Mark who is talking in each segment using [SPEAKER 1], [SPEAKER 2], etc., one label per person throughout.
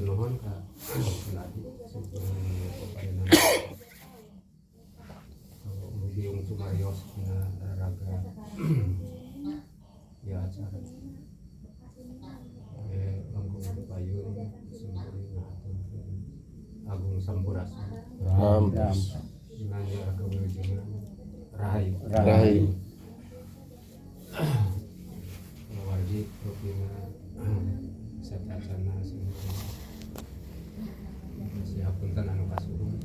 [SPEAKER 1] nuhun ka lagi sebagai pepadenan Museum Sumarios na Raga ya acara langkung payung sembari ngaturkeun Agung Sampurasun nanya Raga Wilujeng Rahayu wargi rupina satacana siapunten anu kasuhun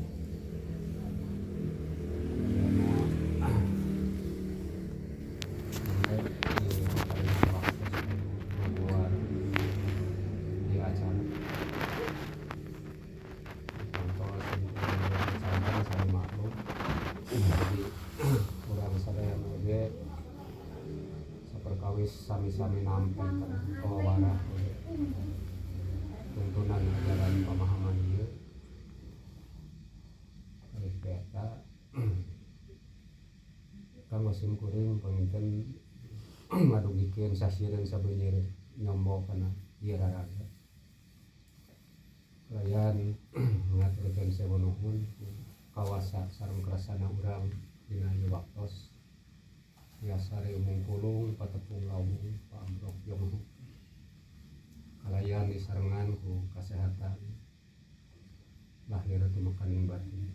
[SPEAKER 1] sami-sami nampi pawara tuntunan ajaran pemahaman ieu ari eta kanggo simkuring panginten ngadugikeun sasieun sabeunyeun nyombo kana ieu raraga layan ngaturkeun sewu nuhun kawasa sareng kersana urang dina ieu waktos biasa reumung pulung patepung lawung pamrok yong kalayan disarengan ku kesehatan lahir tumekaning batin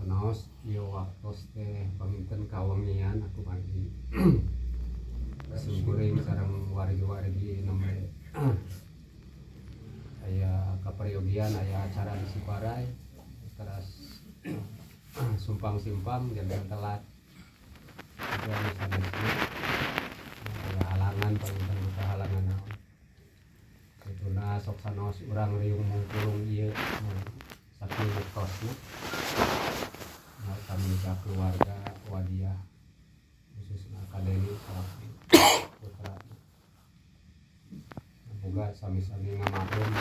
[SPEAKER 1] naos ieu waktos teh paminten kawengian aku bagi simkuring sareng wargi-wargi nembe aya kaperyogian aya acara di Siparai teras sumpang-simpang jangan telat ya halangan paling halangan ituna sok sanos urang riung mungkulung ieu saking kosna kami ka keluarga Wadiah khususna Kadeni salaku putra boga sami-sami ngamakeun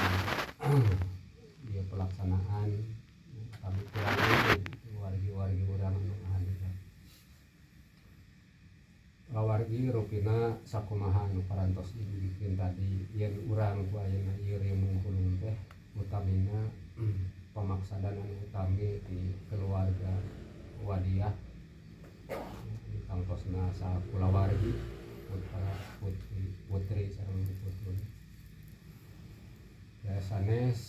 [SPEAKER 1] ieu pelaksanaan kami kurang wargi-wargi urang anu hadir wargi rupina sakumaha anu parantos dibikin tadi yen urang ku ayeuna ieu reumung kulung teh utamina pamaksadan anu utami di keluarga Wadiah kangtosna sakulawargi putra putri sareng putun ya sanes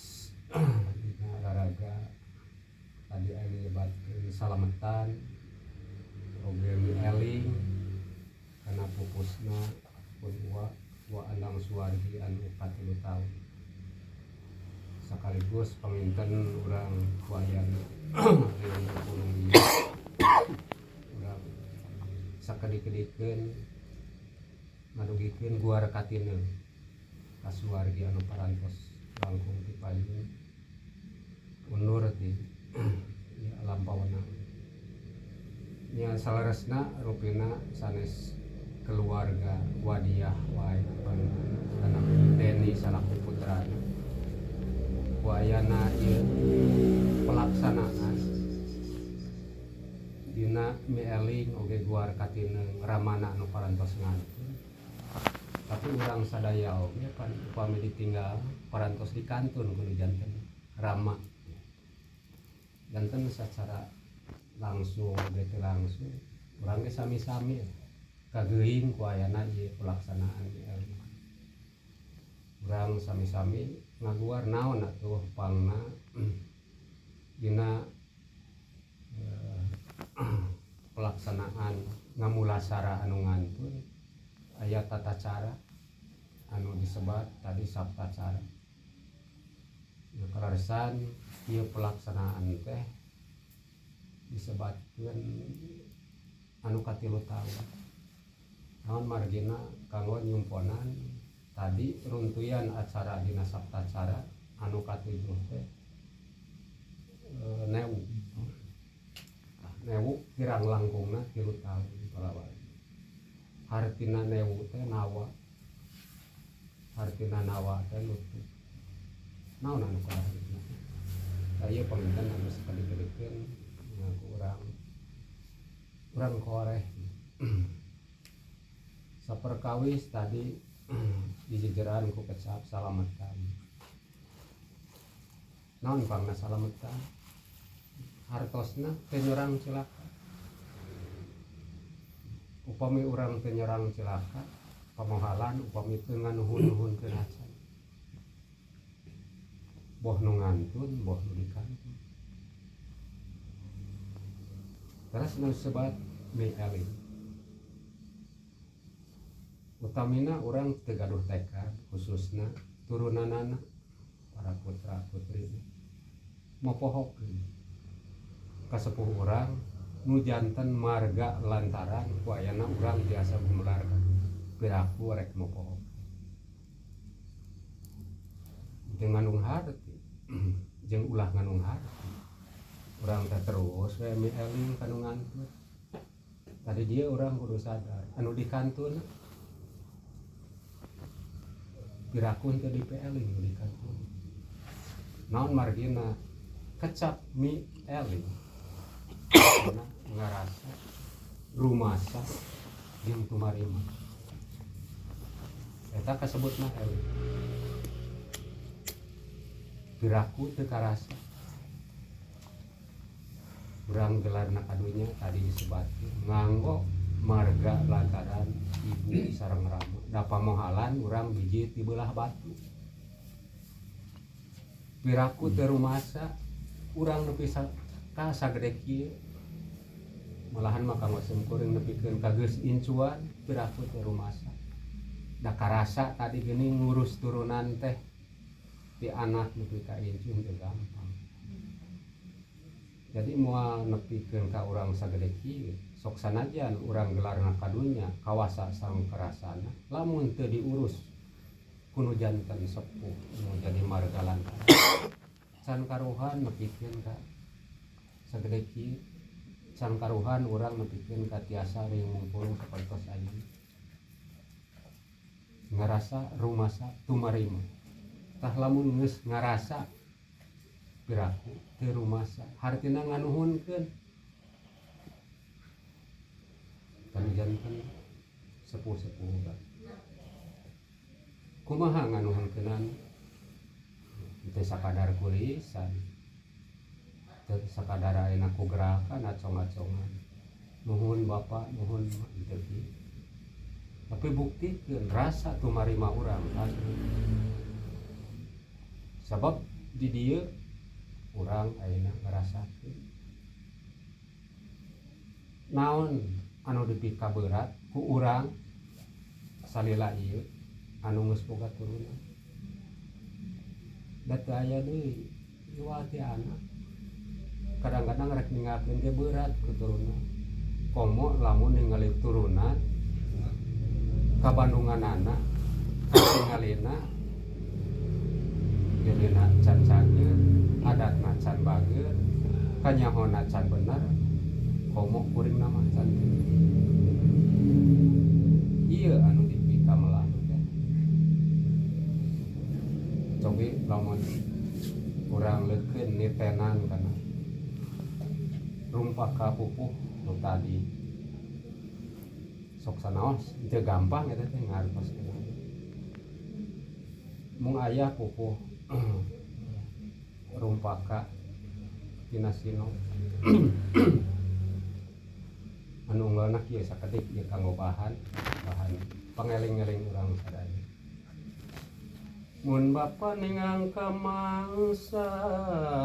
[SPEAKER 1] dina raraga tadi aya nyebatkeun salametan oge eling kana pupusna pun wa andang suwargi anu 40 tahun sekaligus paminten urang kuayan reung pulung ieu urang sakedik-kedikeun ngadugikeun guar katineu ka suwargi anu parantos langkung ti payung undur ti lampauna nya salaresna rupina sanes keluarga Wadiah wae kana Deni salaku putrana wayana ieu pelaksanaan dina mieling oge guar katineu ramana anu parantos ngantung tapi urang sadaya oge pan upami ditinggal parantos di kantun kudu janten rama janten secara langsung gitu langsung urang ge sami-sami kageuing ku ayana ieu pelaksanaan urang sami-sami ngaguar naon atuh pangna dina pelaksanaan ngamulasara anu ngantun aya tata cara anu disebat tadi sabta cara kararesan ieu pelaksanaan teh disebatkeun anu katilu taun naon margina kanggo nyumponan tadi runtuyan acara dina sabta cara anu katujuh teh newu kirang langkungna 3 taun kalawan hartina newu teh nawa hartina nawa teh lutut naon anu kahartina ieu paminten anu sakali-kalikeun ngaku urang koreh saperkawis tadi dijejeran ku kecap salametan naon pangna salametan hartosna teu nyerang cilaka upami urang teu nyerang cilaka pamohalan upami teu nganuhun-nuhunkeun acan boh nu ngantun boh nu dikantun terus nu sebat mieling utamina urang teu gaduh tekad khususna turunanana para putra putri mopohokeun ka sepuh urang nu janten marga lantaran ku ayana urang biasa gumelar piraku rek mopohok jeung nganung harti jeung ulah nganung harti urang teh terus we mieling kanu ngantun tadi dia urang kudu sadar anu dikantun pirakun teu dipieling nu dikantun naon margina kecap mieling karena ngarasa rumasa jeung tumarima eta kasebutna eling piraku teu karasa urang gelarna kadunya tadi disebatkeun nganggo marga lantaran ibu sareng rama da pamohalan urang biji ti beulah batu piraku teu rumasa urang nepi ka sagede kieu malahan maka ngosem kuring nepikeun ka geus incuan piraku teu rumasa da karasa tadi geuning ngurus turunan teh ti anak nepi ka incun teu gampang jadi moal nepikeun ka urang sagede kieu sok sanajan urang gelarna kadunya kawasa sareng karasana lamun teu diurus ku nu janten sepuh nu jadi marga lantaran can karuhan nepikeun ka sagede kieu can karuhan urang nepikeun ka tiasa ring mungkulung sapertos ayeuna ngarasa rumasa tumarima tah lamun geus ngarasa piraku teu rumasa hartina nganuhunkeun kanu janten sepuh-sepuh kumaha nganuhunkeunana teu sakadar kulisan teu sakadar ayeuna ku gerakan acong-acongan nuhun bapa nuhun teu kieu tapi buktikeun rasa tumarima urang asli sabab di dieu urang ayeuna ngarasakeun naon anu dipika berat ku urang salila ieu anu geus boga turunan da teu aya deui iwal ti anak kadang-kadang rek ninggalkeun ge berat ku turunan komo lamun ningali turunan kabandunganana katingalina geulina can cager adatna can bager kanyahona can bener komo kuring nama can ieu anu dipika melang cobi lamun urang leukeun nitenan kana rumpaka pupuh nu tadi sok sanaos teu gampang eta teh ngartoskeun mung aya pupuh rumpaka tina sino anu unggalna kieu sakedik ieu kanggo bahan pangeling-eling urang sadaya mun bapa ningang ka mangsa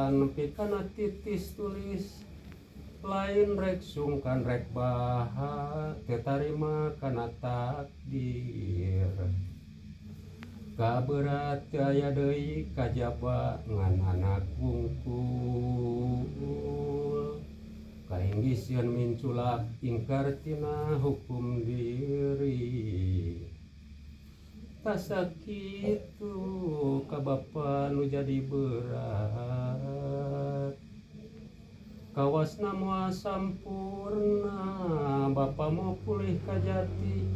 [SPEAKER 1] nepi kana titis tulis lain rek sungkan rek baha teu tarima kana takdir kaberat teu aya deui kajaba ngan anak wungkul kahinggisian minculak ingkar tina hukum diri tasakitu ka bapa nu jadi berat kawasna moal sampurna bapa mau pulih ka jati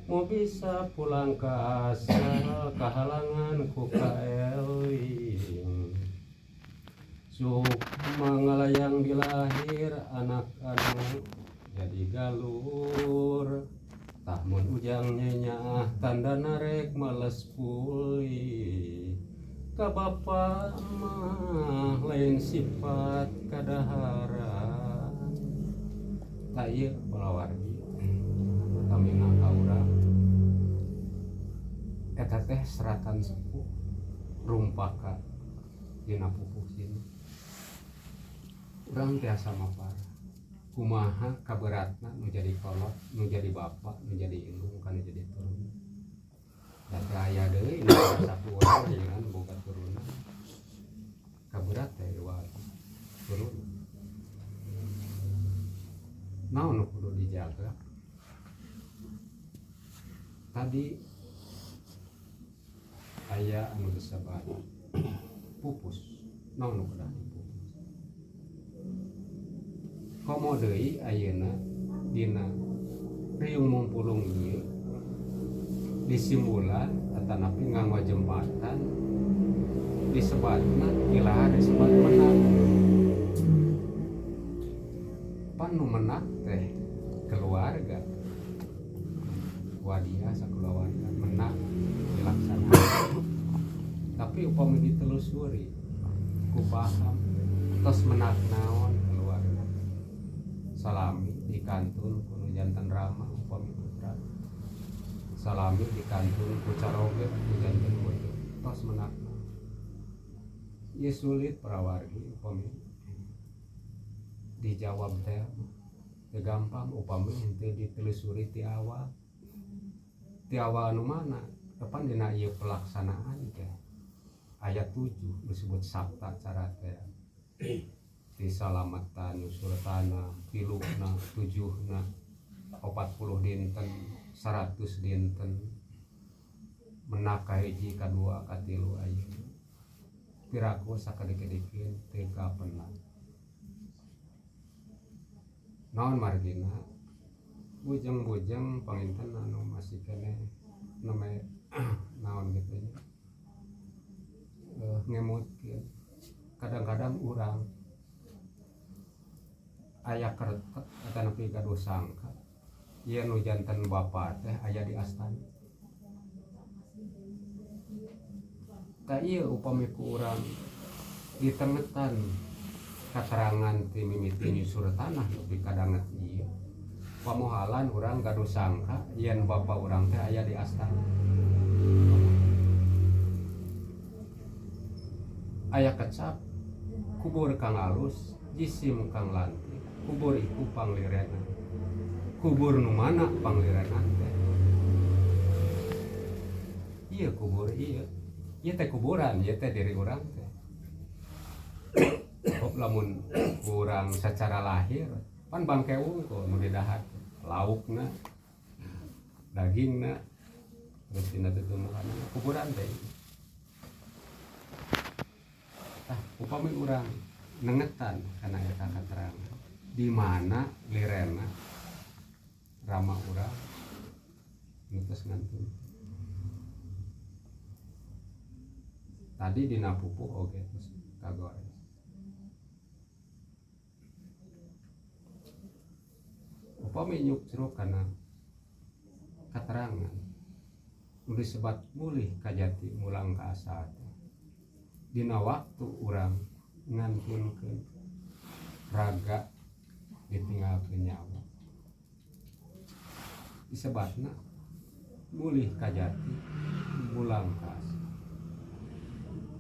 [SPEAKER 1] mau bisa pulang ka asal kahalangan ku kaeling suk mangalayang di lahir anak anu jadi galur tahmun ujangnya nyah tanda narek males pulih ka bapa mah lain sifat kadaharan tak ieu balawargi utamina ka urang eta teh seratan sepuh rumpaka dina pupuh sini urang tiasa mapar kumaha kaberatna nu jadi kolot nu jadi bapak nu jadi indung kana jadi turun da teh aya deui nu satu urang jangan boga turunan kaberat teh wae turun naon nu kudu dijaga tadi aya anu disebut pupus naon nu kudu dipupus komo deui ayeuna dina riung mumpulung ieu disimbulan atanapi nganggo jembatan disebatna ilahar disebat menang pan nu menang teh keluarga wadia sakeluarga menang dilaksanakan tapi upami ditelusuri ku paham tos menak naon keluarga salami dikantun ku jantan rama upami putra salami dikantun ku caroge ku jantan bojo tos menak naon ieu sulit prawargi upami dijawab teh teu gampang upami henteu ditelusuri ti awal anu mana depan dina ieu pelaksanaan teh ayat 7 disebut sabta cara teh ti salamatan nusurtana pilukna 7na 40 dinten 100 dinten menak ka hiji kadua katilu ayeuna piraku sakadike-dike teu kapenang naon margina bujeng-bujeng panginten anu masih kene name naon gitu nya ngemutkeun kadang-kadang urang aya keretek atanapi gaduh sangka ieu nu janten bapa teh aya di astana ta ieu upami ku urang ditengetan katerangan ti mimiti nyusur tanah lebih kadanget ieu pamohalan urang gaduh sangka yen bapa urang teh aya di astana aya kecap kubur kang alus jisim kang lantik kubur iku panglirenan kubur nu mana panglirenan teh ieu kubur ieu teh kuburan ieu teh diri urang teh lamun urang secara lahir pan bangke unggul nu didahar laukna dagingna terus dina tutumukan kuburan teh upami urang nengetan kana eta katerangan di mana lirena rama urang ngeus ngantun tadi dina pupuh oge terus kagores upami nyuksruk kana katerangan nu disebat mulih kajati mulang ka asal dina waktu urang ngantunkeun raga ditinggalkeun nyawa disebatna mulih kajati mulang ka asal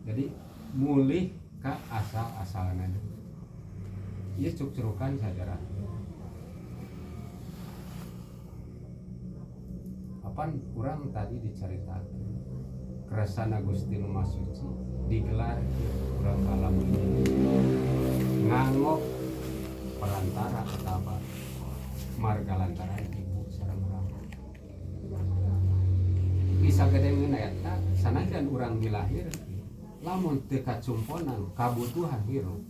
[SPEAKER 1] jadi mulih ka asal-asalna ieu cuk-curukan sajarah apan urang tadi dicaritakeun keresana Gusti Nu Maha Suci digelar urang alam ini nganggo perantara atau marga lantaran ibu sareng rama bisa gedengeun eta sanajan urang dilahir lamun teu kacumponan kabutuhan hirup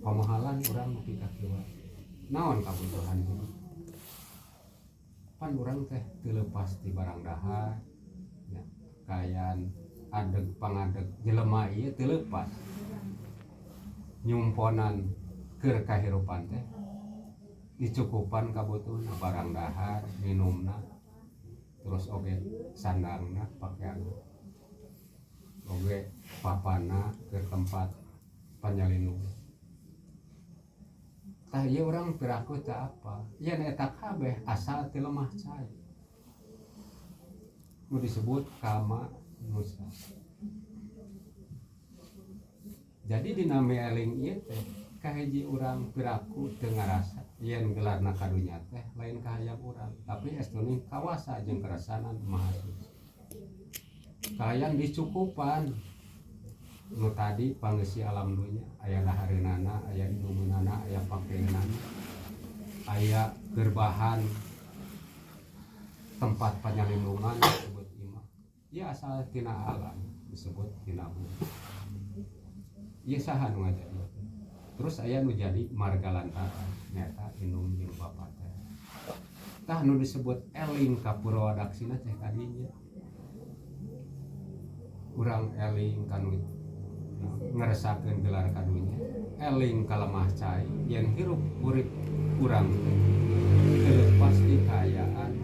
[SPEAKER 1] pamahalan urang nepi ka kieu naon kabutuhan hirup pan urang teh teu leupas ti barang dahar nya kayan adeg pangadeg jelema ieu teu leupas nyumponan keur kahirupan teh dicukupan kabutuhan barang dahar minumna terus oge sandangna pakaian oge papana ke tempat panyalindung tah ieu urang piraku teh apa yen eta kabeh asal ti lemah cai nu disebut kama nusa. Jadi dina eling ieu teh kahiji urang piraku teu ngarasa yen gelarna kadunya teh lain kahayang urang tapi estuni kawasa jeung kerasanan maha suci. Kahayang dicukupan nu tadi panggeusi alam dunya aya dahareunana aya indumunana aya pakaianana aya gerbahan tempat panyalindungan disebut imah ya asal tina alam disebut tina bumi ieu saha nu ngajadi terus aya nu jadi marga lantaran nyata indung jeung bapa teh tah nu disebut eling ka Purwadaksina teh kadinya urang eling kanu ngerasakeun gelar kadunya eling ka lemah cai yen hirup urip urang teh pasti kayaan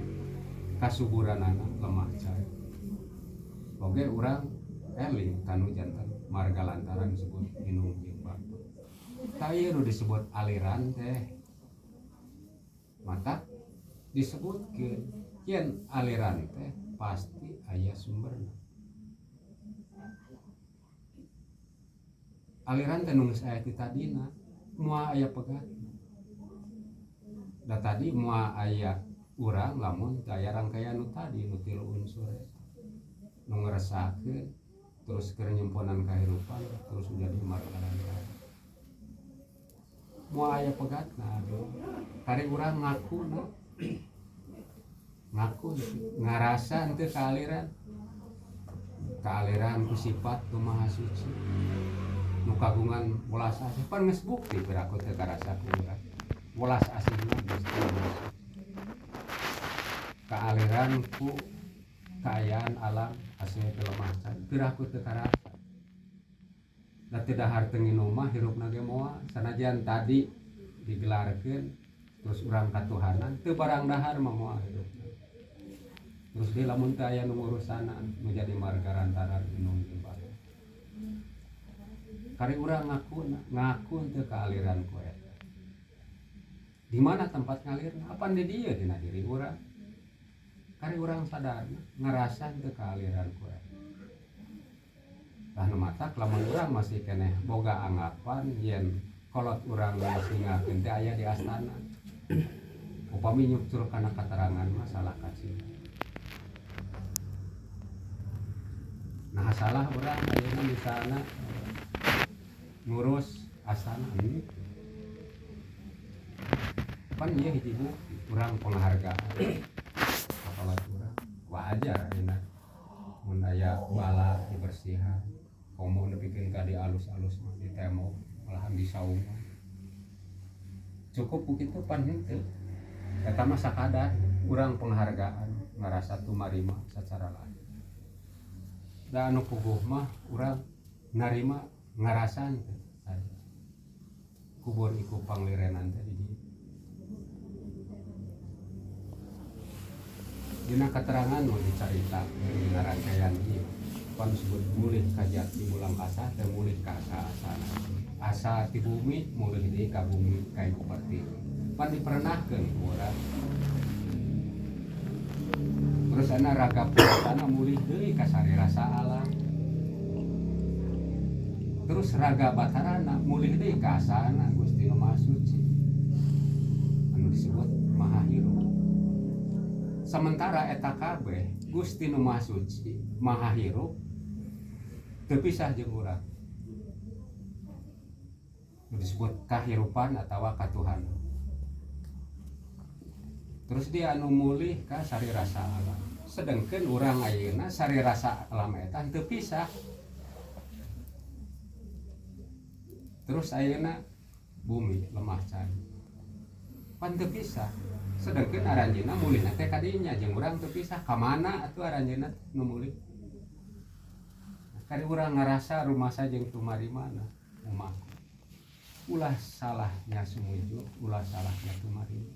[SPEAKER 1] kasuburanana lemah cai oge urang eling kanu janten marga lantaran disebut indung jeung bapa tah ieu nu disebut aliran teh mata disebutkeun yen aliran teh pasti aya sumberna aliran teh nu geus aya ti tadina moal aya pegatna da tadi moal aya urang lamun teu aya rangkaian nu tadi nu tilu unsur nu ngerasakeun terus keur nyimponan kahirupan terus menjadi marga lantaran moal aya pegatna kari urang ngaku ngarasa henteu kaaliran ku sifat tu maha suci nu kagungan welas asih pan geus bukti piraku teu karasa ku urang welas asihna Gusti kaaliran ku kaayaan alam asih teu lemah cai piraku teu karasa da teu dahar teu nginum mah hirupna ge moal sanajan tadi digelarkeun terus urang katuhanan teu barang dahar mah moal hirupna terus di lamun teu aya nu ngurusanan nu jadi marga lantaran indung jeung bapa kari urang ngaku teu kaaliran ku eta di mana tempat ngalirna apan di dieu dina diri urang kari urang sadarna ngarasa teu kaaliran ku eta tah nu matak lamun urang masih keneh boga anggapan yen kolot urang geus ningalkeun teh aya di astana upami nyukcur kana katerangan mah salah kacina nah salah urang ayeuna misalna ngurus astana pan ieu hiji bukti urang penghargaan kolot urang wajar ayeuna mun aya bala dibersihan komo nepikeun ka di alus-alus mah di tembok malahan di saungan cukup kitu pan henteu eta mah sakadar urang penghargaan ngarasa tumarima sacara lain da anu puguh mah urang narima ngarasan teh saja kubur iku panglirenan teh di dieu dina keterangan nu dicaritakeun dina rangkaian ieu pan disebut mulih ka jati ulang asa teh mulih ka asa-asana asa ti bumi mulih deui ka bumi ka ibu pertiwi pan diperenahkeun ku urang terus ana raga puasana mulih deui ka sarirasa alam terus raga batarana mulih deui ka asana Gusti Nu Maha Suci anu disebut maha hirup sementara eta kabeh Gusti Nu Maha Suci maha hirup teu pisah jeung urang disebut kahirupan atawa katuhanan terus dia anu mulih ka sarirasa alam sedengkeun urang ayeuna sarirasa alam eta teu pisah terus ayeuna bumi lemah cai pan teu pisah sedengkeun aranjeunna mulihna teh ka dinya jeung urang teu pisah ka mana atuh aranjeunna nu mulih kari urang ngarasa rumasa jeung tumarimana umah ulah salahnya sumuju ulah salahnya tumari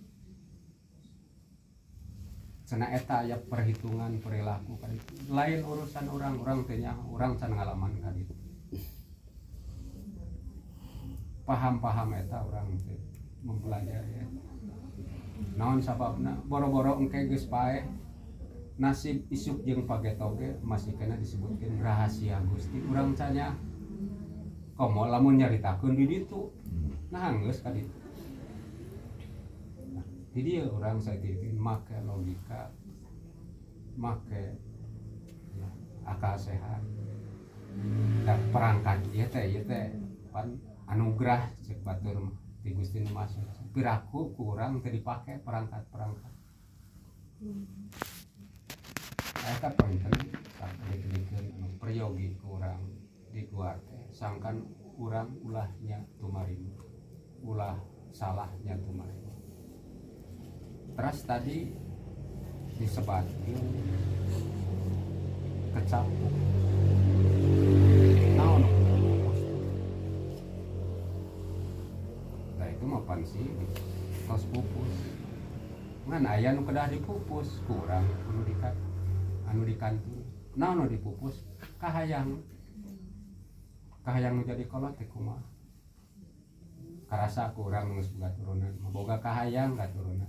[SPEAKER 1] cenah eta aya perhitungan perilaku kan lain urusan orang teh nya urang can ngalaman ka ditu paham eta urang teh mempelajari naon sababna boro-boro engke geus paeh nasib isuk jeung pagetoge masih kena disebutkeun rahasia Gusti urang canya komo lamun nyaritakeun di ditu nah geus ka ditu. Jadi orang saya itu make logika, make akal sehat, dan perangkat ieu teh pan anugerah cek batur ti Gusti Nu Maha Esa. Piraku kurang teu dipake perangkat-perangkat. Eta penting saperikeun anu prayogi ku urang di luar teh sangkan urang ulahnya tumaring, ulah salahnya tumaring. Terus tadi disebatkan kecapuk naon nah itu mapan sih tos pupus ngan aya nu kedah dipupus kurang anu dikantung naon nu dipupus kahayang nu jadi kolot teh kumaha karasa kurang geus boga turunan boga kahayang katurunan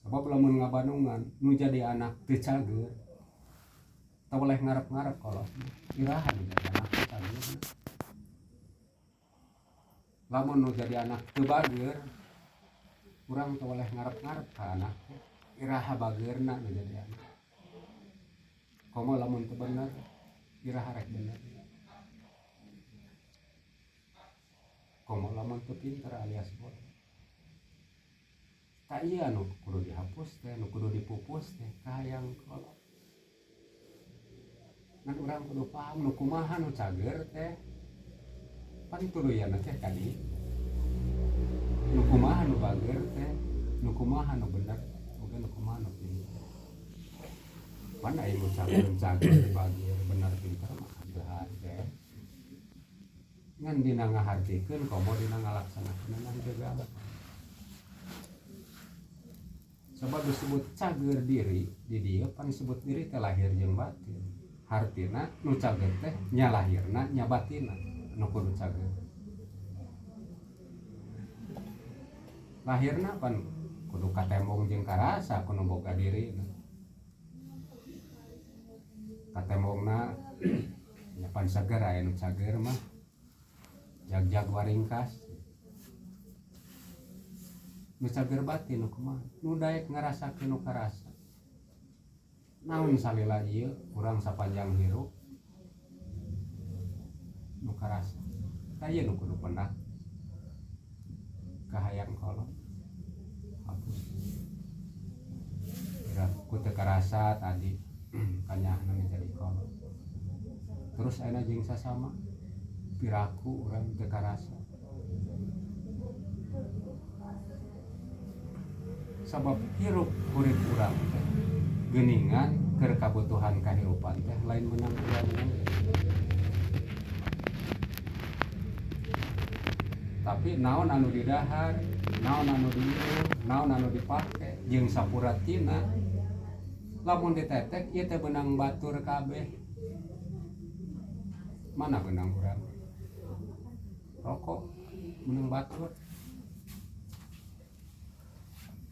[SPEAKER 1] sebab lamun ngabanungan nu jadi anak teu cager teu boleh ngarep-ngarep kolot iraha nu jadi anak teu cager lamun nu jadi anak teu bager urang teu boleh ngarep-ngarep ka anak iraha bageurna nu jadi anak komo lamun teu bener iraha rek bener komo lamun teu pinter alias bodoh tak iya nu kudu dihapus teh nu kudu dipupus teh kahayang kolot ngan urang kudu paham nu kumaha nu cager teh pan tuluyan teh kali nu kumaha nu bager teh nu kumaha nu bener bukan nu kumaha nu pinter pan aya nu cager bager bener pinter mah teh ngan dina ngahartikeun komo dina ngalaksanakeun ngan gegala sebab disebut cager diri di dieu pan disebut diri teh lahir jeung batin hartina nu cager teh nya lahirna nya batinna nu kudu cager lahirna pan kudu katembong jeung karasa kudu boga dirina katembongna nya pan seger aya nu cager mah jag-jag waringkas nu cager batin nu kumaha nu daek ngarasakeun nu karasa naon salila ieu urang sapanjang hirup nu karasa ta ieu nu kudu pendak kahayang kolot hapus ira ku teu karasa tadi kanyahna menjadi kolot terus ayeuna jeung sasama piraku urang teu karasa sabab hirup urip urang teh geuningan keur kabutuhan kahirupan teh lain meunang urang tapi naon anu didahar naon anu diieu naon anu dipake jeung sapuratina lamun ditetek ieu teh beunang batur kabeh mana beunang urang rokok beunang batur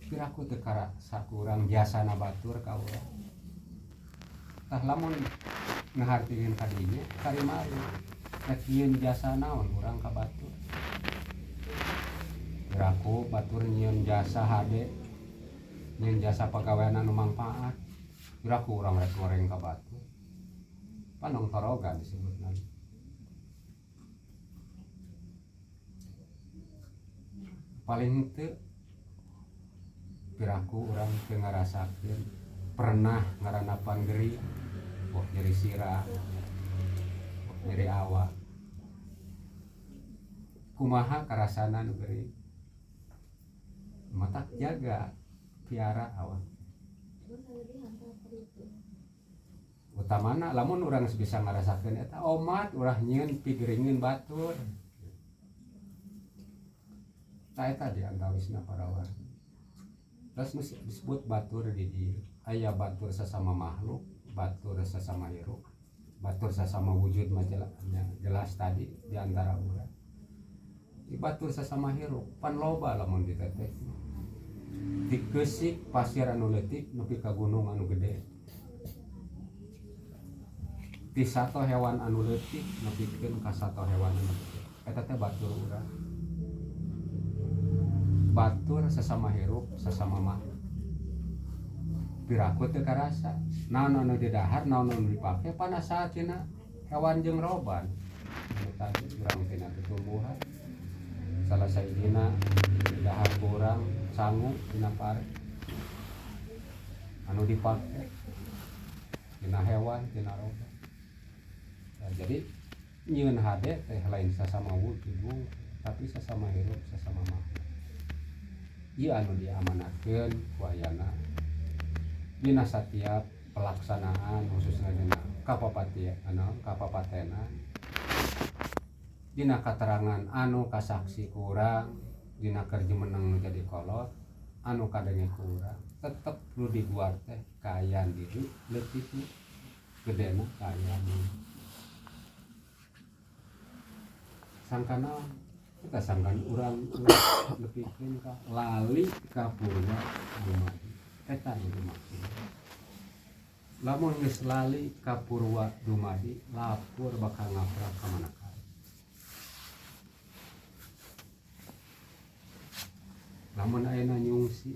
[SPEAKER 1] piraku teu karasa kurang jasana batur ka urang tah lamun ngahartikeun ka dinya karimari rek nyieun jasa naon urang ka batur piraku batur nyieun jasa hade nyieun jasa pagawean anu mangpaat piraku urang rek goreng ka batur panong toroga disebutna paling teu piraku urang teu ngarasakeun pernah ngaranapan geri nyeri sirah nyeri awak kumaha karasana nu geri matak jaga piara awak utamana lamun urang bisa ngarasakeun eta omat urang nyieun pigeringeun batur ta eta di antawisna para warga. Terus disebut batur di dieu aya batur sesama makhluk, batur sesama hirup, batur sesama wujud jelas tadi di antara urang. Di batur sesama hirup pan loba lamun ditetek. Di Geusik pasir anu leutik nepi ka gunung anu gede. Di sato hewan anu leutik nepikeun ka sato hewan anu gede. Eta teh batur urang. Batur sesama hirup sesama makhluk. Piraku teu karasa. Naon anu di dahar, naon anu dipake panasakeun hewan jeung roban. Tadi urang tina tumbuhan. Salah saeueuna di dahar urang sangu tina pare. Anu dipake tina hewan, tina roban. Nah, jadi nyieun hade teh lain sesama wujud, tapi sesama hirup, sesama makhluk. Ieu anu diamanatkeun ku ayana dina satiap pelaksanaan khususna dina kapapatenan dina katerangan anu kasaksi ku urang dina keur jumeneng nu jadi kolot anu kadenge ku urang tetep perlu dibuat teh kaayaan diri leutikna gedena kaayaan diri sangkana kita sangkan urang leutikkeun ka lali ka purwa dumadi eta nu dimaksud. Lamun geus lali ka purwa dumadi lapur bakal ngaprak ka manakala. Lamun ayeuna nyungsi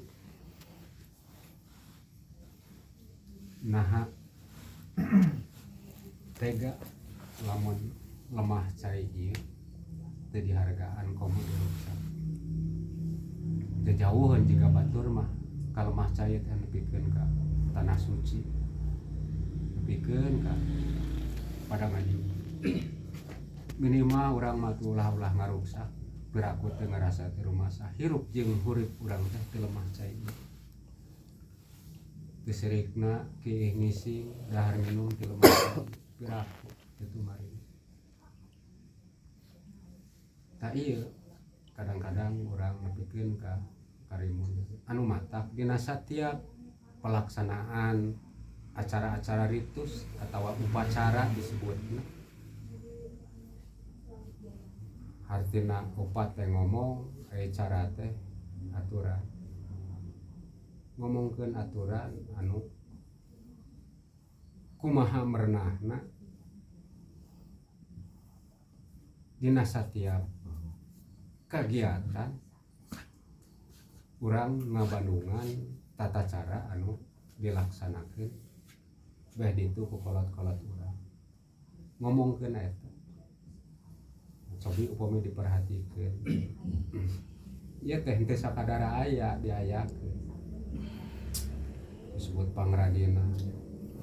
[SPEAKER 1] naha tega lamun lemah cai ieu teu dihargaan komo diruksak. Jauhan jika batur mah kalemah cai teh nepikeun ka tanah suci. Nepikeun ka padangan minimal urang mah ulah-ulah ngaruksak piraku teu ngarasa teu rumasa hirup jeung hurip urang teh teu lemah cai. Teu sirikna kieu ngising dahar minum teu lemah cai piraku teu tumari. Ta ieu kadang-kadang urang nepikeun ka karimun anu matak dina satiap pelaksanaan acara-acara ritus atau upacara disebutna artina upat teh ngomong cara teh aturan ngomongkeun aturan anu kumaha merenahna dina satiap kegiatan urang ngabandungan tata cara anu dilaksanakeun beh ditu ku kolot-kolot urang ngomongkeun eta cobi upami diperhatikeun ieu teh teu sakadara aya diayakeun disebut pangradina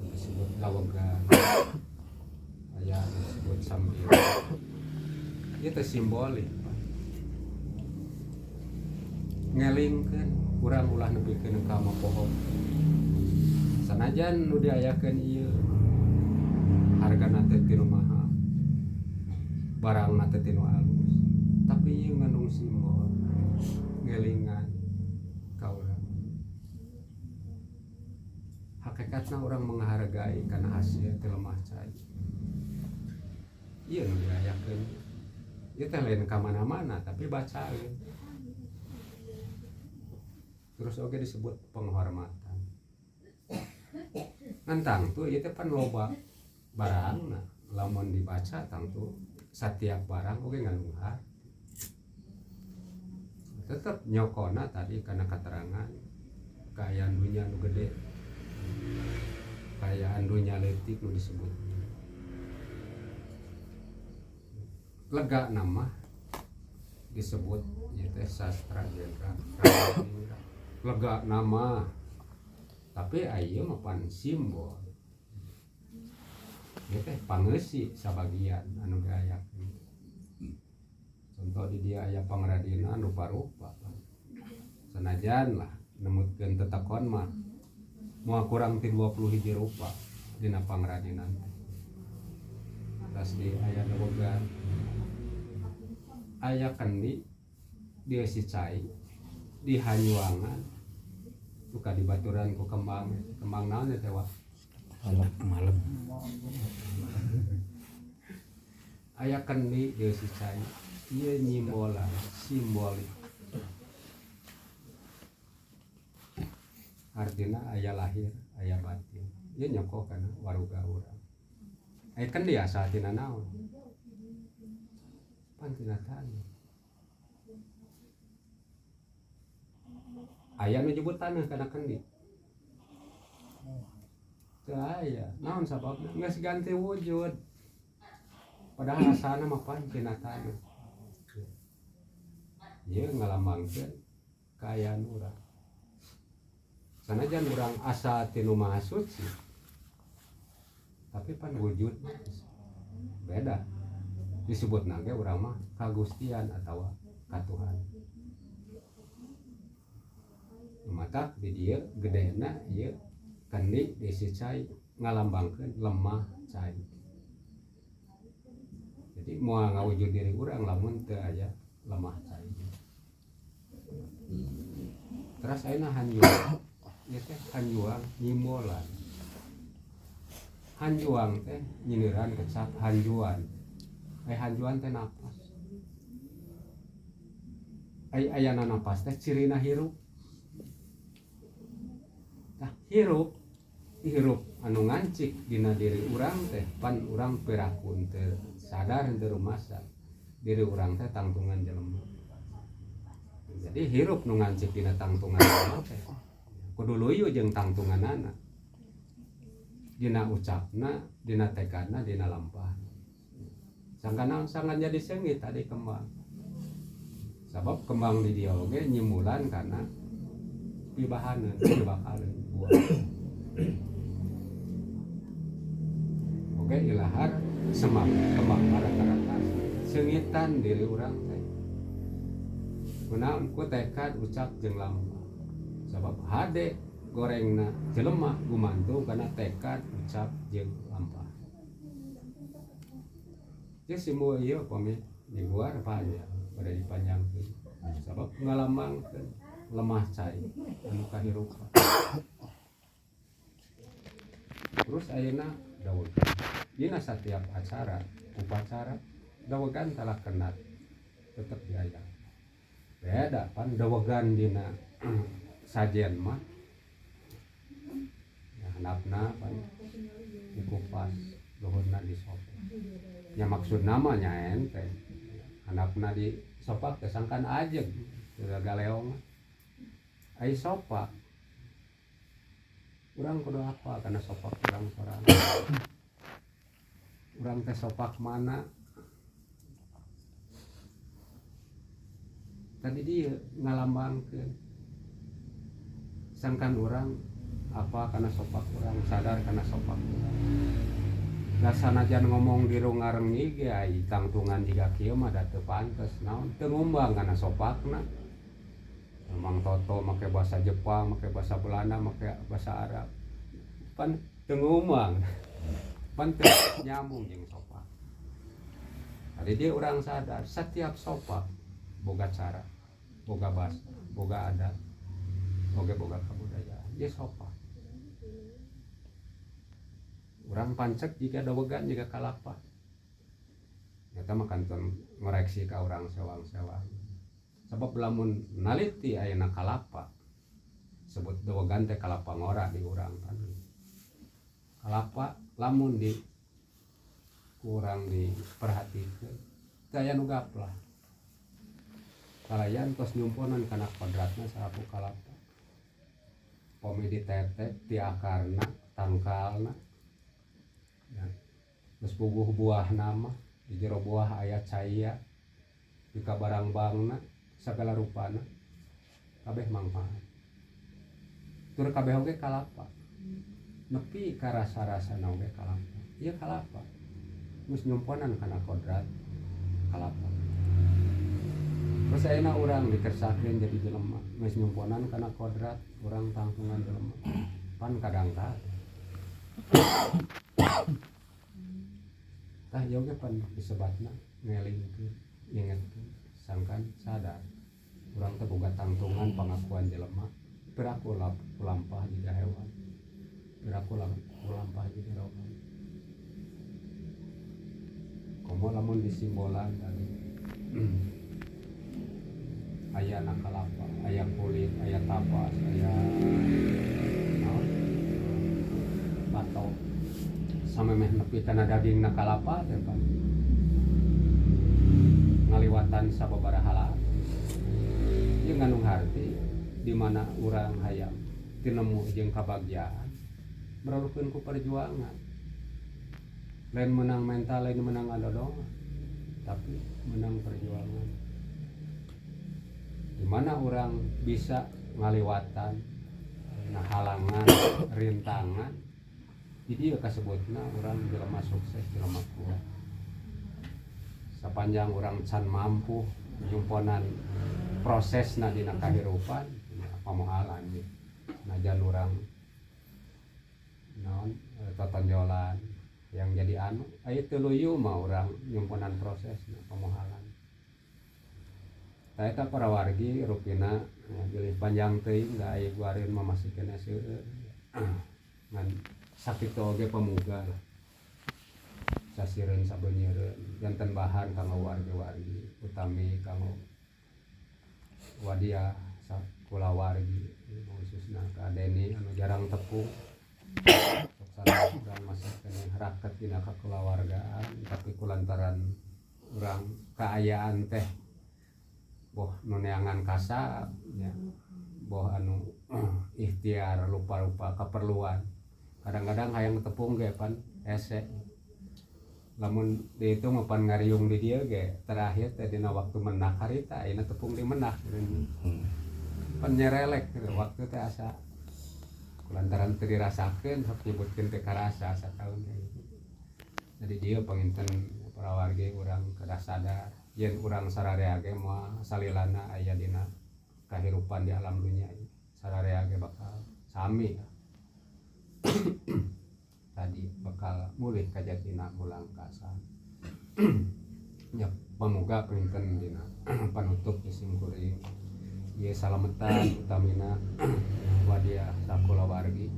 [SPEAKER 1] disebut lawegan aya disebut sambil ieu teh simbolik ngelingkeun urang ulah nepikeun ka mapoho sanajan nu diayakeun ieu hargana teu tinu mahal barangna teu tinu alus tapi ieu ngandung simbol ngelingan ka urang hakikatna urang menghargai kana hasil teu lemah cai ieu nu diayakeun ieu teh lain ka mana-mana tapi bacaeun. Terus oke disebut penghormatan. Ngan tuh ieu teh pan loba barangna lamun dibaca tangtu setiap barang oke ngandung arti. Tetep nyokona tadi karena keterangan kaayaan dunya nu gede. Kaayaan dunya leutik nu disebut. Lega nama disebut ieu teh sastra jenderal. Lega nama tapi ayeuna mah pan simbol ieu teh pangeusi sabagian anu diayakeun contoh di dia aya pangradina anu parupa sanajan lah nemutkeun tetekon mah moal kurang ti 20 rupa dina pangradina tas di aya dawegan aya kendi dia si cai di Hanyuangan suka dibaturan ku kembang naon teh wah
[SPEAKER 2] malam
[SPEAKER 1] aya kendi dia si cai ieu nyimbolan simbolik artina aya lahir aya batin ieu nyokok kana waruga urang aya kendi asa tina naon pan tina tani aya nu nyebut tanah kana kendi teu aya naon sababna geus ganti wujud padahal asana mah pan tina tanah ieu ngalambangkeun kaayaan urang sanajan urang asa tinu maha suci tapi pan wujud beda disebut nage urang mah kagustian atawa katuhan mata di dieu gedena ieu kendi desi cai ngalambangkeun lemah cai jadi moal ngawujud diri urang lamun teu aya lemah cai terus ayeuna hanjuang ieu teh hanjuang nyimbolan hanjuang teh nyineuran kecap hanjuan hanjuan teh napas ayana napas teh cirina hirup tah hirup anu ngancik dina diri urang teh pan urang pirakun teu sadar teu rumasa diri urang teh tangtungan jelema jadi hirup nu ngancik dina tangtungan jelema teh kudu luyu jeung tangtunganana dina ucapna dina tekadna dina lampahna sangkan jadi sengit tadi kembang sabab kembang di dieu oge nyimulan kana pibahaneun bakalan buah oge ilahar semang kembang rata-rata sengitan diri urang teh kunaon ku tekad ucap jeung lampah sabab hade gorengna jelema gumantung kana tekad ucap jeung lampah geus simua ieu pami di luar panjang pada dipanjangkeun sabab ngalamangkeun lemah cai anu kahirupan terus ayeuna dawegan dina satiap acara upacara dawegan telah kenat tetep diaya beda pan dawegan dina sajen mah ya handapna pan dikupas luhurna disopak nya maksud nama nya ente handapna disopak teh sangkan ajeg teu galeong ai sopak urang kudu apa karena sopak urang sorangan urang teh sopak mana tadi dia ngalambangkeun sangkan urang apa karena sopak urang sadar karena sopak urang da sanajan ngomong di rungarengi ge ai tangtungan jiga kieu mah da teu pantes naon teu ngumbang kana sopakna Mang Toto make bahasa Jepang, make bahasa Belanda, make bahasa Arab. Pan teu ngomong. Pan teu nyambung jeung sopak. Tadi dia urang sadar setiap sopak boga cara, boga bahasa, boga adat, boga kebudayaan. Dia sopak. Urang pancek jika dawegan jika kalapa. Eta mah kantun ngoreksi ka urang sewang-sewang. Sebab lamun naliti ayeuna kalapa sebut dawegan teh kalapa ngora di urang kan. Kalapa lamun di kurang diperhatikeun teh aya nu gaplah. Kalayan tos nyumponan kana kodratna sarapu kalapa. Pomi ditetek ti akarna, tangkalna. Ya. Terus puguh buahna mah di jero buah aya caya. Di kabarang bangna segala rupana kabeh mangpaat tur kabeh oge kalapa nepi ka rasa-rasana oge kalapa ieu kalapa geus nyumponan kana kodrat kalapa terus ayeuna urang dikersakeun jadi jelema geus nyumponan kana kodrat urang tangtungan jelema pan kadang-kadang tah ieu oge pan disebatna ngelingkeun ingetkeun sangkan sadar urang teh boga tangtungan pangakuan jelema piraku lampah juga hewan piraku lampah juga hewan komo lamun disimbolan tadi aya nakalapa aya kulit aya tapas aya naon batok samemeh nepi kana daging nakalapa teh kan ngaliwatan sababaraha halang ieu ngandung harti di mana urang hayang tinemu jeung kabagjaan merarukeun ku perjuangan lain menang mental lain menang adodongan tapi menang perjuangan di mana orang bisa ngaliwatan nah halangan rintangan jadi kasebutna orang jelema sukses jelema kuat sepanjang orang can mampu nyumponan prosesna dina kahirupan pamoalan gitu najan urang naon totonjolan yang jadi anu aya tuluyu mah urang nyumponan prosesna pamoalan eta para wargi rupina pilih panjang teuing da aya guareun mamasikeun seueur ngan sakitu oge pamuga lah sasireun sabeunyereun janten bahan kanggo wargi-wargi utami kanggo wadia sakula wargi khususna ka Deni anu jarang tepung urang masih kene raket dina kakulawargaan tapi kulantaran urang kaayaan teh boh nuneangan kasab ya boh anu ikhtiar lupa-lupa keperluan kadang-kadang hayang tepung ge pan hese lamun di itu mapan ngariung di dieu ge terakhir teh dina waktu menak harita ayeuna tepung di menak pan nyerelek waktu teh asa kulantaran teu dirasakeun sok nyebutkeun teh karasa sataun jadi dia panginten para wargi urang kedah sadar yen urang sararea ge moal salilana aya dina kahirupan di alam dunia ieu sararea ge bakal sami tadi bakal mulih ka jatina mulang kasan nya pamuga pinten dina panutup isim kuring ieu salametan utamina wadia sakula wargi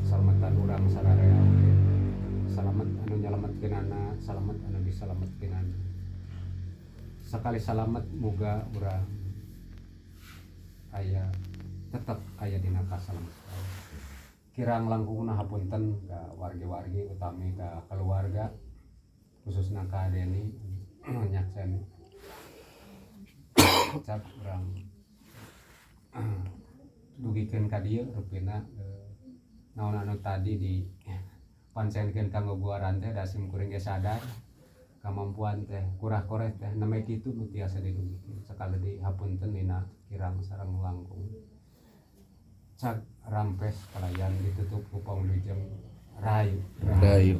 [SPEAKER 1] salametan urang sararea oge salamet anu nyalametkeunana salamet anu disalametkeunana sakali salamet muga urang aya tetep aya dina kasalamatan kirang langkungna hapunten ka wargi-wargi utami ka keluarga khususna ka Deni nyaksen cak urang dugikeun ka dieu rupina naon anu tadi di pancenkeun kanggo guaran teh da sim kuring ge sadar kamampuan teh kurah koreh teh neme kitu nu tiasa didugikeun sakali di hapunten dina kirang sareng langkung cak rampes pelayan ditutup ku panglujeng rayu